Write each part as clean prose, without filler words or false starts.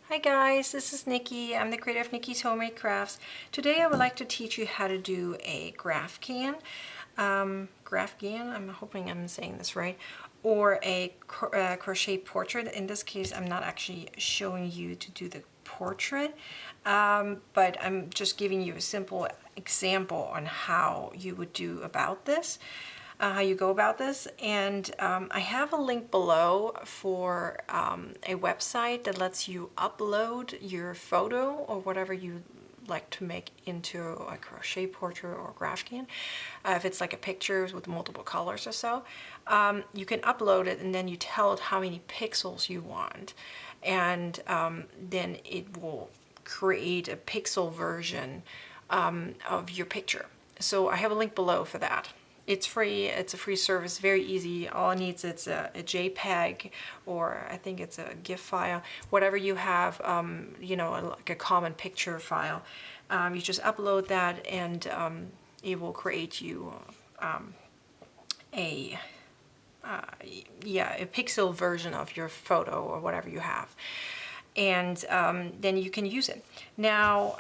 Hi guys, this is Nikki. I'm the creator of Nicki's Homemade Crafts. Today I would like to teach you how to do a Graphgan, I'm hoping I'm saying this right, or a Crochet Portrait. In this case, I'm not actually showing you to do the portrait, but I'm just giving you a simple example on how you would do about this. How you go about this, and I have a link below for a website that lets you upload your photo or whatever you like to make into a crochet portrait or Graphgan. If it's like a picture with multiple colors or so, you can upload it and then you tell it how many pixels you want, and then it will create a pixel version of your picture. So I have a link below for that. It's free, it's a free service, very easy. All it needs is a JPEG, or I think it's a GIF file, whatever you have, you know, like a common picture file. You just upload that and it will create you a pixel version of your photo or whatever you have. And then you can use it. Now,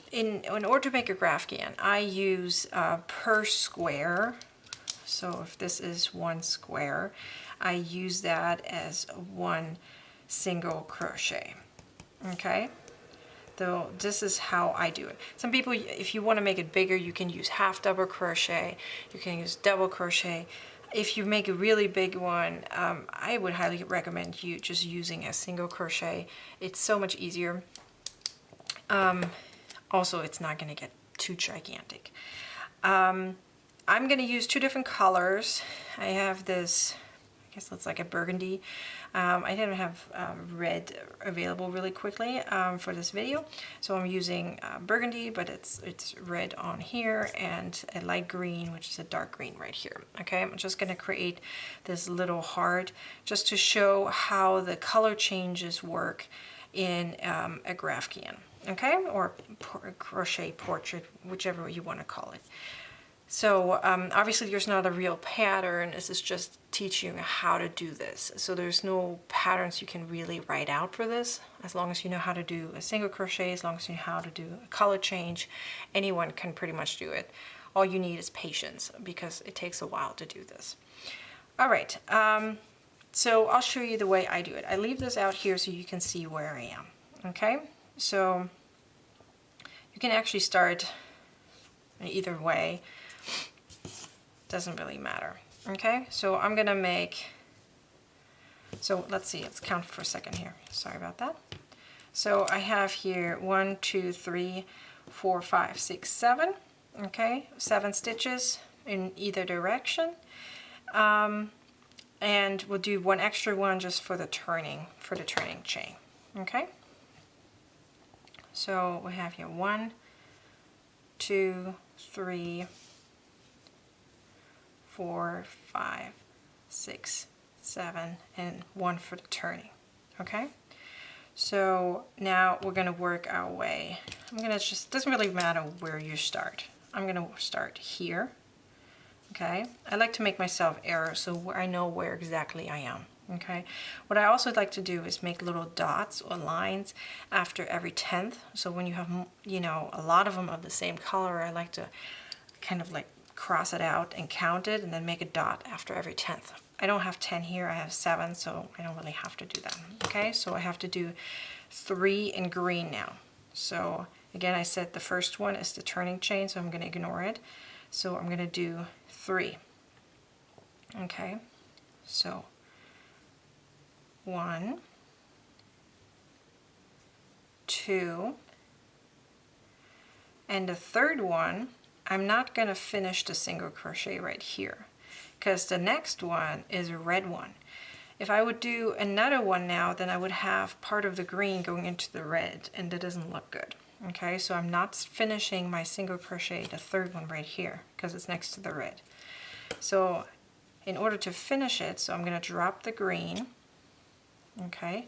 in order to make a Graphgan, I use per square. So if this is 1 square, I use that as 1 single crochet. Okay? So this is how I do it. Some people, if you want to make it bigger, you can use half double crochet. You can use double crochet. If you make a really big one, I would highly recommend you just using a single crochet. It's so much easier. Also, it's not going to get too gigantic. I'm going to use 2 different colors. I have this, I guess that's like a burgundy. I didn't have red available really quickly for this video, so I'm using burgundy, but it's red on here, and a light green, which is a dark green right here. Okay, I'm just going to create this little heart just to show how the color changes work in a Graphgan. Okay, or crochet portrait, whichever you want to call it. So obviously there's not a real pattern. This is just teaching you how to do this. So there's no patterns you can really write out for this. As long as you know how to do a single crochet, as long as you know how to do a color change, anyone can pretty much do it. All you need is patience, because it takes a while to do this. All right, so I'll show you the way I do it. I leave this out here so you can see where I am. Okay, so you can actually start either way, doesn't really matter. Okay, so I'm gonna make, so let's see, let's count for a second here, sorry about that. So I have here 1, 2, 3, 4, 5, 6, 7, okay, 7 stitches in either direction, and we'll do 1 extra one just for the turning chain. Okay, so we have here 1, 2, 3, 4, 5, 6, 7, and 1 for the turning. Okay, so now we're going to work our way. I'm going to just, doesn't really matter where you start. I'm going to start here. Okay, I like to make myself arrows so I know where exactly I am. Okay, what I also like to do is make little dots or lines after every 10th. So when you have, you know, a lot of them of the same color, I like to kind of like cross it out and count it and then make a dot after every 10th. I don't have 10 here, I have 7, so I don't really have to do that. Okay, so I have to do 3 in green now. So again, I said the first one is the turning chain, so I'm going to ignore it. So I'm going to do 3. Okay, so 1, 2, and the third one, I'm not going to finish the single crochet right here, because the next one is a red one. If I would do another one now, then I would have part of the green going into the red, and that doesn't look good. Okay, so I'm not finishing my single crochet, the third one right here, because it's next to the red. So in order to finish it, so I'm going to drop the green. Okay,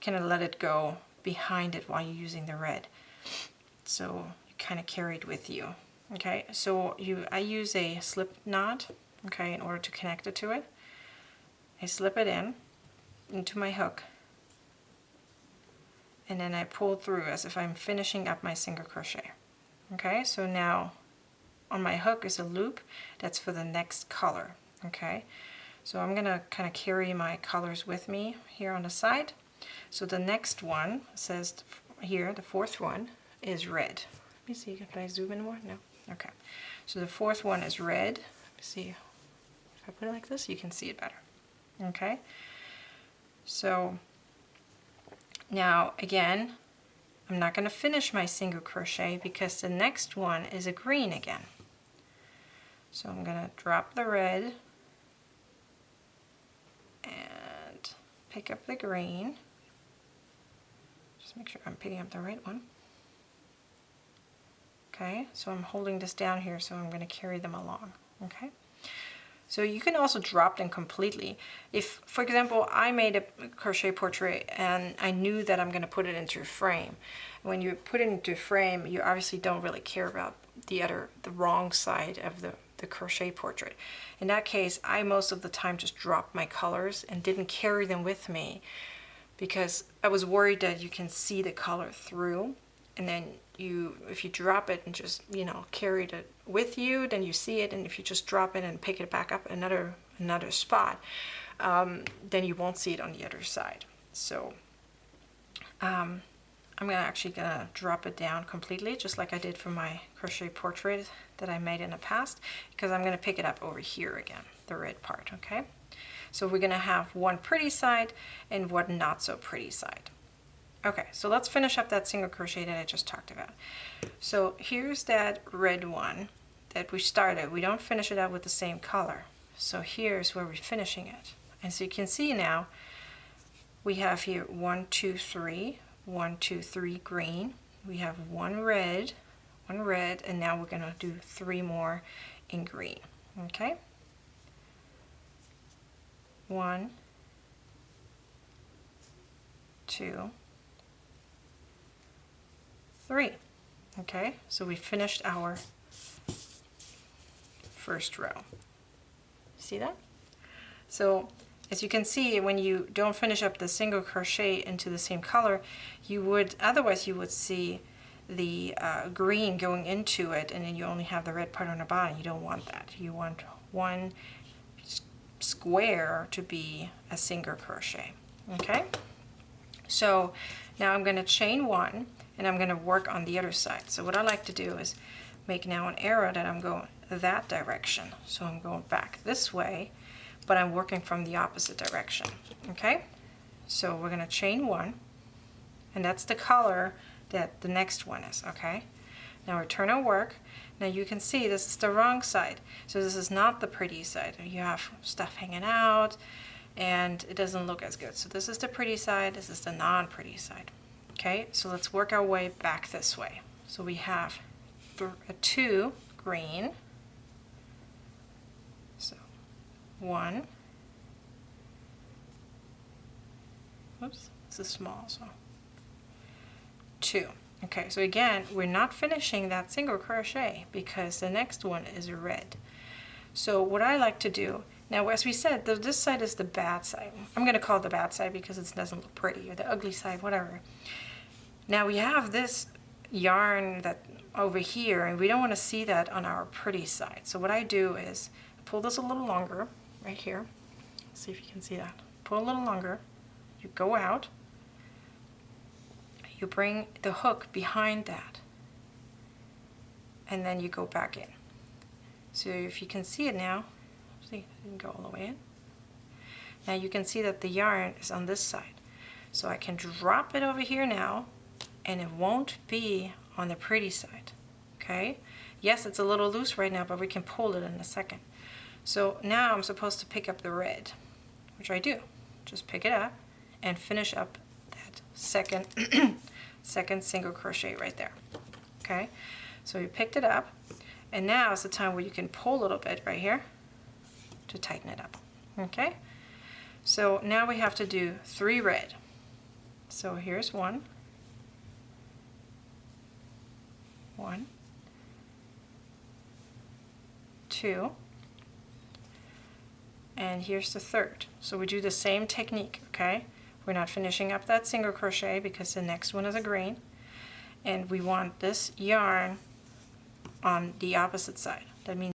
kind of let it go behind it while you're using the red, so you kind of carry it with you. Okay, so I use a slip knot, okay, in order to connect it to it. I slip it in into my hook, and then I pull through as if I'm finishing up my single crochet. Okay, so now on my hook is a loop that's for the next color. Okay, so I'm gonna kind of carry my colors with me here on the side. So the next one says here, the fourth one is red. Let me see, can I zoom in more? No. Okay, so the fourth one is red. Let me see, if I put it like this, you can see it better. Okay, so now again, I'm not going to finish my single crochet because the next one is a green again. So I'm going to drop the red and pick up the green. Just make sure I'm picking up the right one. Okay, so I'm holding this down here, so I'm going to carry them along. Okay, so you can also drop them completely. If, for example, I made a crochet portrait and I knew that I'm going to put it into a frame. When you put it into a frame, you obviously don't really care about the wrong side of the crochet portrait. In that case, I most of the time just dropped my colors and didn't carry them with me because I was worried that you can see the color through, and then if you drop it and just, you know, carry it with you, then you see it, and if you just drop it and pick it back up another spot, then you won't see it on the other side. So I'm actually gonna drop it down completely, just like I did for my crochet portrait that I made in the past, because I'm gonna pick it up over here again, the red part. Okay, so we're gonna have one pretty side and one not so pretty side. Okay, so let's finish up that single crochet that I just talked about. So here's that red one that we started. We don't finish it out with the same color. So here's where we're finishing it. And so you can see now we have here 1, 2, 3, 1, 2, 3 green. We have one red, and now we're gonna do 3 more in green. Okay? 1, 2, 3. Okay, so we finished our first row. See that? So as you can see, when you don't finish up the single crochet into the same color, otherwise you would see the green going into it, and then you only have the red part on the bottom. You don't want that. You want one square to be a single crochet. Okay, so now I'm going to chain 1, and I'm going to work on the other side. So what I like to do is make now an arrow that I'm going that direction. So I'm going back this way, but I'm working from the opposite direction. Okay, so we're going to chain 1, and that's the color that the next one is. Okay, now return our work. Now you can see this is the wrong side, so this is not the pretty side. You have stuff hanging out and it doesn't look as good. So this is the pretty side, this is the non-pretty side. Okay, so let's work our way back this way. So we have 2 green, so 1, oops, this is small, so 2. Okay, so again, we're not finishing that single crochet because the next one is red. So what I like to do, now as we said, this side is the bad side. I'm going to call it the bad side because it doesn't look pretty, or the ugly side, whatever. Now we have this yarn that over here, and we don't want to see that on our pretty side. So what I do is pull this a little longer, right here. Let's see if you can see that. Pull a little longer, you go out, you bring the hook behind that, and then you go back in. So if you can see it now, see, it didn't go all the way in. Now you can see that the yarn is on this side. So I can drop it over here now, and it won't be on the pretty side. Okay? Yes, it's a little loose right now, but we can pull it in a second. So now I'm supposed to pick up the red, which I do. Just pick it up and finish up that second second single crochet right there. Okay? So you picked it up, and now is the time where you can pull a little bit right here to tighten it up. Okay? So now we have to do 3 red. So here's 1, 2, and here's the third. So we do the same technique, okay? We're not finishing up that single crochet because the next one is a green, and we want this yarn on the opposite side. That means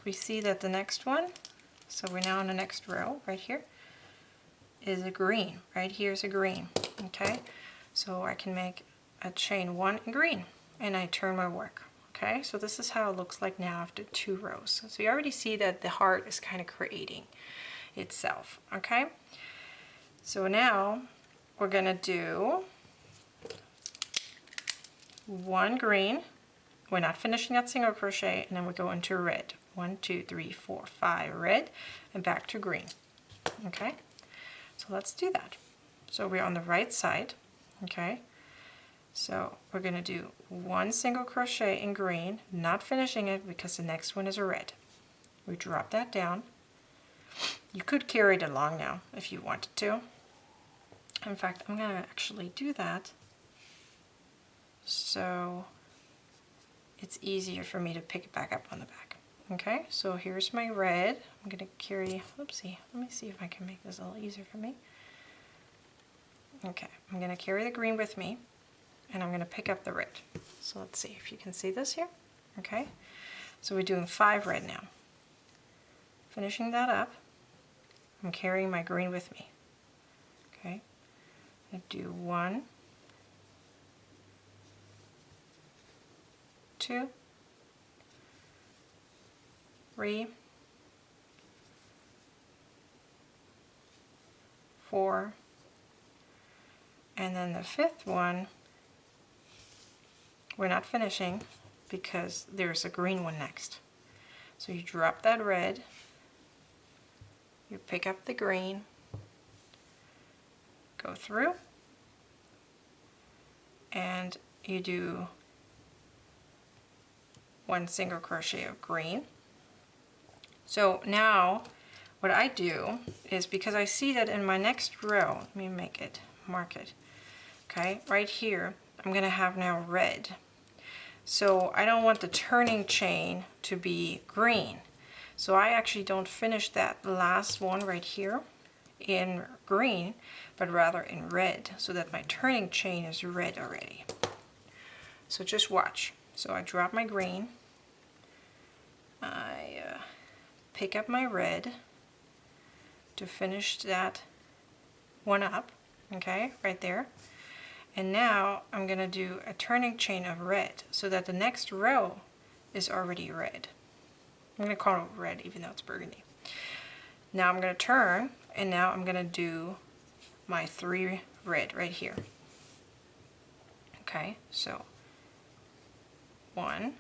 we see that the next one, so we're now in the next row right here, is a green. Right here is a green. Okay, so I can make a chain 1 in green, and I turn my work. Okay, so this is how it looks like now after 2 rows. So you already see that the heart is kind of creating itself. Okay, so now we're gonna do 1 green. We're not finishing that single crochet, and then we go into red. 1, 2, 3, 4, 5 red, and back to green. Okay, so let's do that. So we're on the right side. Okay, so we're going to do 1 single crochet in green, not finishing it because the next one is a red. We drop that down. You could carry it along now if you wanted to. In fact, I'm going to actually do that so it's easier for me to pick it back up on the back. Okay, so here's my red. I'm going to carry, oopsie, let me see if I can make this a little easier for me. Okay, I'm going to carry the green with me, and I'm going to pick up the red. So let's see if you can see this here. Okay, so we're doing 5 red now. Finishing that up, I'm carrying my green with me. Okay, I'm going to do 1, 2, 3, 4, and then the 5th one we're not finishing because there's a green one next. So you drop that red, you pick up the green, go through, and you do 1 single crochet of green. So now what I do is, because I see that in my next row, let me make it, mark it, okay, right here, I'm going to have now red. So I don't want the turning chain to be green. So I actually don't finish that last one right here in green, but rather in red, so that my turning chain is red already. So just watch. So I drop my green, I pick up my red to finish that one up, okay, right there. And now I'm going to do a turning chain of red so that the next row is already red. I'm going to call it red even though it's burgundy. Now I'm going to turn, and now I'm going to do my 3 red right here. Okay, so 1,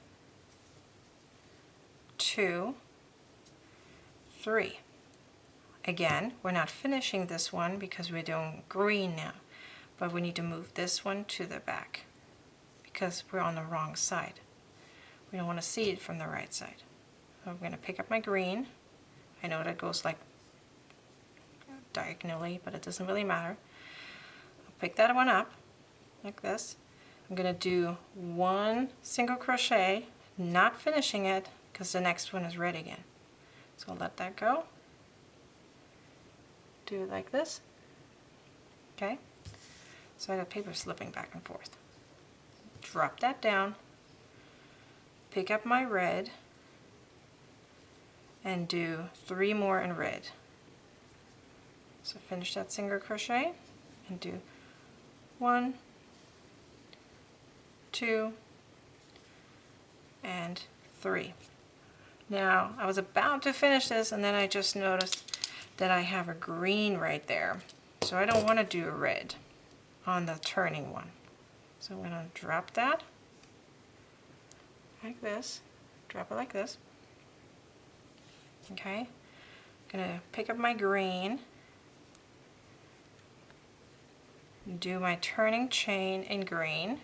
2, 3. Again, we're not finishing this one because we're doing green now, but we need to move this one to the back because we're on the wrong side. We don't want to see it from the right side. So I'm going to pick up my green. I know that goes like diagonally, but it doesn't really matter. I'll pick that one up like this. I'm going to do 1 single crochet, not finishing it because the next one is red again. So I'll let that go. Do it like this. Okay. So I got paper slipping back and forth. Drop that down. Pick up my red and do 3 more in red. So finish that single crochet and do 1, 2, and 3. Now, I was about to finish this and then I just noticed that I have a green right there. So I don't want to do a red on the turning one. So I'm going to drop that like this, drop it like this. Okay, I'm going to pick up my green, do my turning chain in green.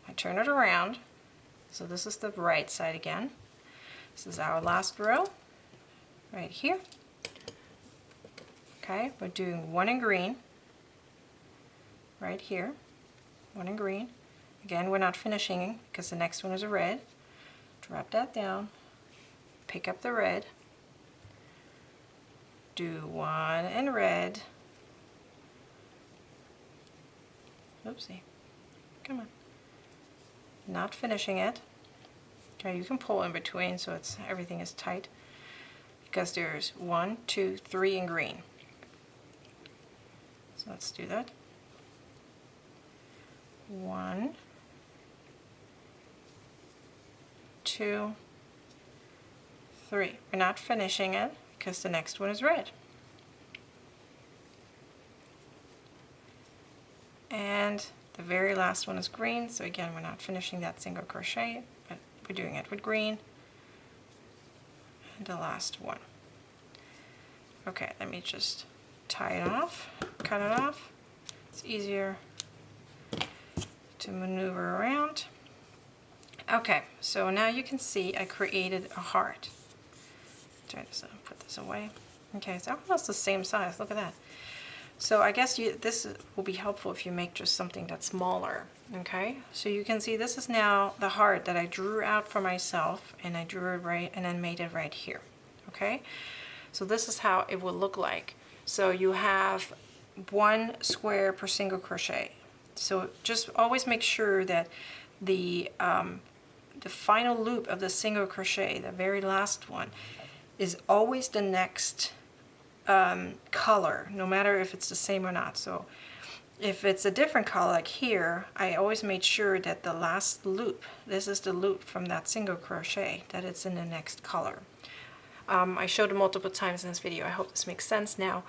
I turn it around, so this is the right side again. This is our last row right here. Okay, we're doing 1 in green right here, 1 in green. Again, we're not finishing because the next one is a red. Drop that down, pick up the red, do 1 in red. Oopsie, come on. Not finishing it. Okay, you can pull in between so it's everything is tight because there's 1, 2, 3 in green. So let's do that. 1, 2, 3. We're not finishing it because the next one is red. And the very last one is green, so again we're not finishing that single crochet, but we're doing it with green. And the last one. Okay, let me just tie it off, cut it off. It's easier to maneuver around. Okay, so now you can see I created a heart. Try this, put this away. Okay, it's almost the same size, look at that. So I guess this will be helpful if you make just something that's smaller, okay? So you can see this is now the heart that I drew out for myself, and I drew it right and then made it right here, okay? So this is how it will look like. So you have 1 square per single crochet. So just always make sure that the final loop of the single crochet, the very last one, is always the next color, no matter if it's the same or not. So if it's a different color, like here, I always made sure that the last loop, this is the loop from that single crochet, that it's in the next color. I showed it multiple times in this video. I hope this makes sense now.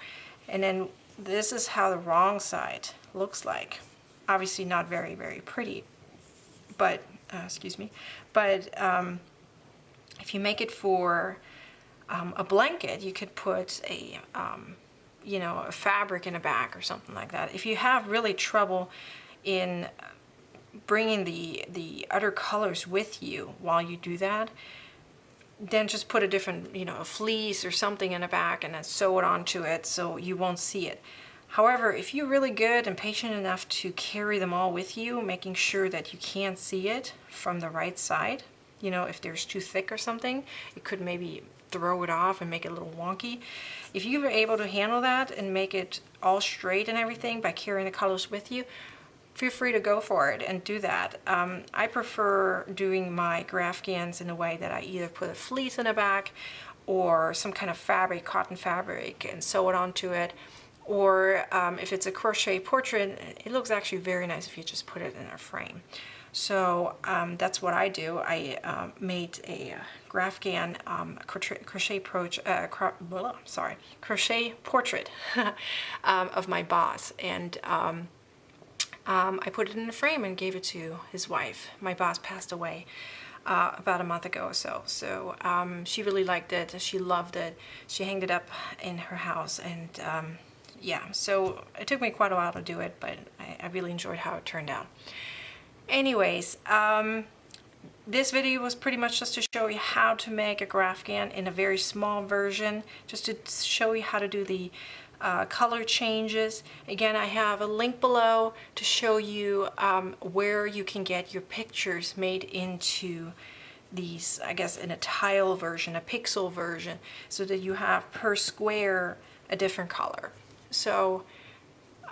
And then this is how the wrong side looks like. Obviously not very, very pretty, but, excuse me, but if you make it for a blanket, you could put a, you know, a fabric in the back or something like that. If you have really trouble in bringing the other colors with you while you do that, then just put a different, you know, a fleece or something in the back and then sew it onto it so you won't see it. However, if you're really good and patient enough to carry them all with you, making sure that you can't see it from the right side, you know, if there's too thick or something, it could maybe throw it off and make it a little wonky. If you were able to handle that and make it all straight and everything by carrying the colors with you, feel free to go for it and do that. I prefer doing my Graphgans in a way that I either put a fleece in the back or some kind of fabric, cotton fabric, and sew it onto it. Or if it's a crochet portrait, it looks actually very nice if you just put it in a frame. So that's what I do. I made a Graphgan crochet portrait of my boss, and I put it in a frame and gave it to his wife. My boss passed away about a month ago or so. So she really liked it. She loved it. She hanged it up in her house, and yeah, so it took me quite a while to do it, but I really enjoyed how it turned out. Anyways, this video was pretty much just to show you how to make a Graphgan in a very small version, just to show you how to do the color changes. Again, I have a link below to show you where you can get your pictures made into these, I guess, in a tile version, a pixel version, so that you have per square a different color. So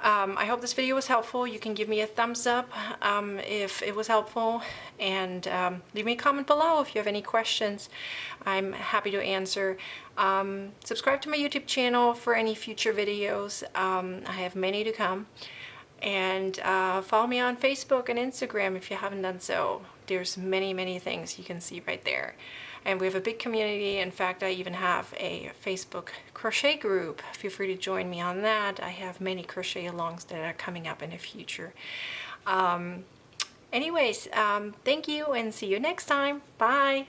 I hope this video was helpful. You can give me a thumbs up if it was helpful, and leave me a comment below if you have any questions. I'm happy to answer. Subscribe to my YouTube channel for any future videos. I have many to come. And follow me on Facebook and Instagram if you haven't done so. There's many things you can see right there. And we have a big community. In fact, I even have a Facebook crochet group. Feel free to join me on that. I have many crochet alongs that are coming up in the future. Anyways, thank you and see you next time. Bye.